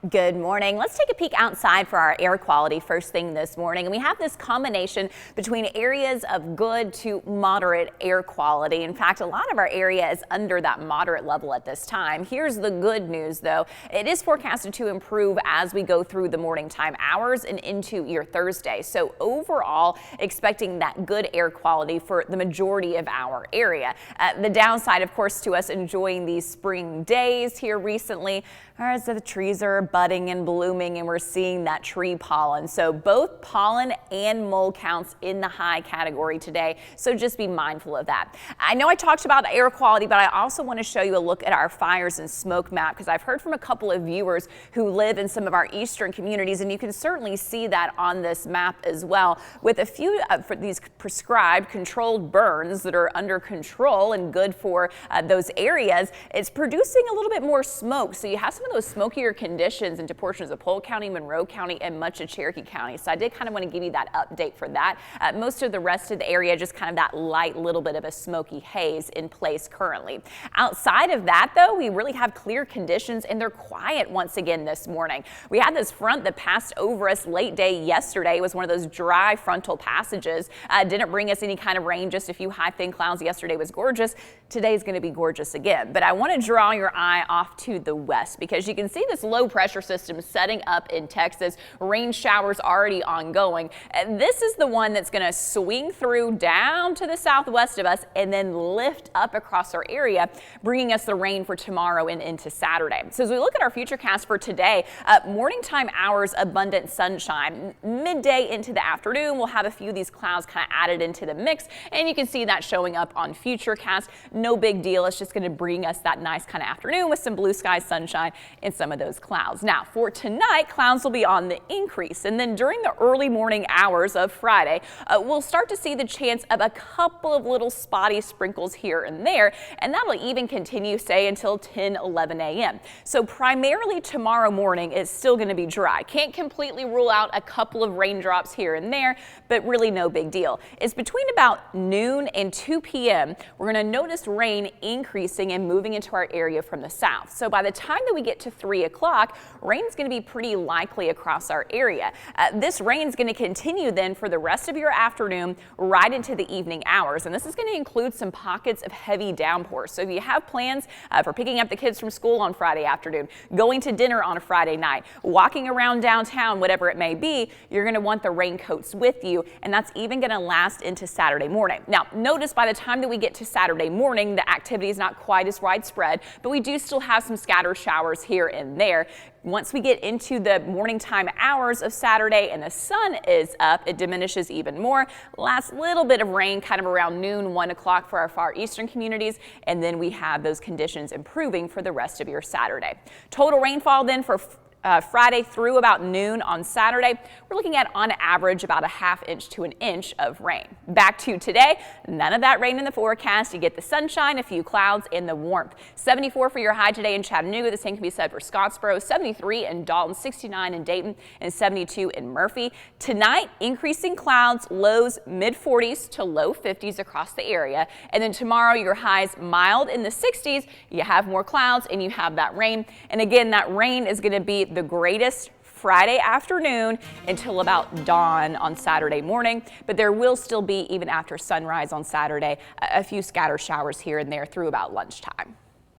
Good morning. Let's take a peek outside for our air quality first thing this morning. And we have this combination between areas of good to moderate air quality. In fact, a lot of our area is under that moderate level at this time. Here's the good news, though. It is forecasted to improve as we go through the morning time hours and into your Thursday. So overall, expecting that good air quality for the majority of our area. The downside, of course, to us enjoying these spring days here recently, as the trees are budding and blooming and we're seeing that tree pollen. So both pollen and mold counts in the high category today. So just be mindful of that. I know I talked about air quality, but I also want to show you a look at our fires and smoke map because I've heard from a couple of viewers who live in some of our eastern communities, and you can certainly see that on this map as well, with a few for these prescribed controlled burns that are under control and good for those areas. It's producing a little bit more smoke. So you have some of those smokier conditions into portions of Polk County, Monroe County, and much of Cherokee County. So I did kind of want to give you that update for that. Most of the rest of the area, just kind of that light little bit of a smoky haze in place currently. Outside of that, though, we really have clear conditions and they're quiet once again this morning. We had this front that passed over us late day yesterday. It was one of those dry frontal passages. Didn't bring us any kind of rain, just a few high thin clouds. Yesterday was gorgeous. Today's going to be gorgeous again. But I want to draw your eye off to the west because you can see this low pressure system setting up in Texas. Rain showers already ongoing. And this is the one that's going to swing through down to the southwest of us and then lift up across our area, bringing us the rain for tomorrow and into Saturday. So as we look at our futurecast for today, morning time hours, abundant sunshine. Midday into the afternoon, we'll have a few of these clouds kind of added into the mix, and you can see that showing up on futurecast. No big deal. It's just going to bring us that nice kind of afternoon with some blue sky sunshine and some of those clouds. Now for tonight, clouds will be on the increase, and then during the early morning hours of Friday, we'll start to see the chance of a couple of little spotty sprinkles here and there, and that'll even continue, say, until 10-11 a.m. So primarily tomorrow morning is still going to be dry. Can't completely rule out a couple of raindrops here and there, but really no big deal. It's between about noon and 2 p.m. we're going to notice rain increasing and moving into our area from the south. So by the time that we get to 3 o'clock, rain's going to be pretty likely across our area. This rain is going to continue then for the rest of your afternoon right into the evening hours, and this is going to include some pockets of heavy downpours. So if you have plans for picking up the kids from school on Friday afternoon, going to dinner on a Friday night, walking around downtown, whatever it may be, you're going to want the raincoats with you, and that's even going to last into Saturday morning. Now notice by the time that we get to Saturday morning, the activity is not quite as widespread, but we do still have some scattered showers here and there. Once we get into the morning time hours of Saturday and the sun is up, it diminishes even more. Last little bit of rain kind of around noon, 1 o'clock for our far eastern communities, and then we have those conditions improving for the rest of your Saturday. Total rainfall then for Friday through about noon on Saturday, we're looking at on average about a ½ inch to an inch of rain. Back to today, none of that rain in the forecast. You get the sunshine, a few clouds, and the warmth. 74 for your high today in Chattanooga. The same can be said for Scottsboro. 73 in Dalton, 69 in Dayton, and 72 in Murphy. Tonight, increasing clouds, lows mid-40s to low 50s across the area. And then tomorrow, your highs mild in the 60s. You have more clouds and you have that rain. And again, that rain is going to be the greatest Friday afternoon until about dawn on Saturday morning, but there will still be, even after sunrise on Saturday, a few scatter showers here and there through about lunchtime.